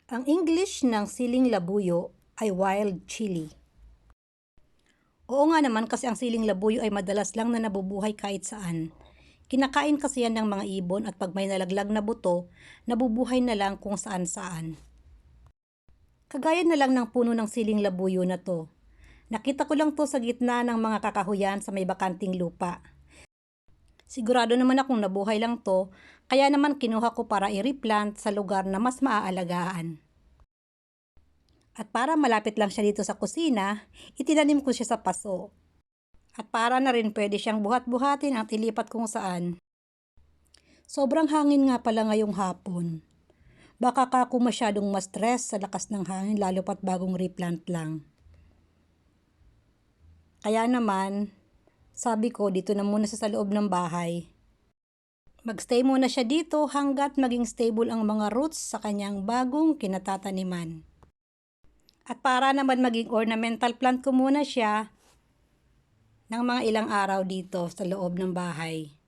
Ang English ng siling labuyo ay wild chili. Oo nga naman kasi ang siling labuyo ay madalas lang na nabubuhay kahit saan. Kinakain kasi yan ng mga ibon at pag may nalaglag na buto, nabubuhay na lang kung saan-saan. Kagaya na lang ng puno ng siling labuyo na to. Nakita ko lang to sa gitna ng mga kakahuyan sa may bakanting lupa. Sigurado naman akong nabuhay lang to, kaya naman kinuha ko para i-replant sa lugar na mas maaalagaan. At para malapit lang siya dito sa kusina, itinanim ko siya sa paso. At para na rin pwede siyang buhat-buhatin at ilipat kung saan. Sobrang hangin nga pala ngayong hapon. Baka ako masyadong ma-stress sa lakas ng hangin lalo pat bagong replant lang. Kaya naman, sabi ko dito na muna sa loob ng bahay. Magstay muna siya dito hanggat maging stable ang mga roots sa kanyang bagong kinatataniman. At para naman maging ornamental plant ko muna siya ng mga ilang araw dito sa loob ng bahay.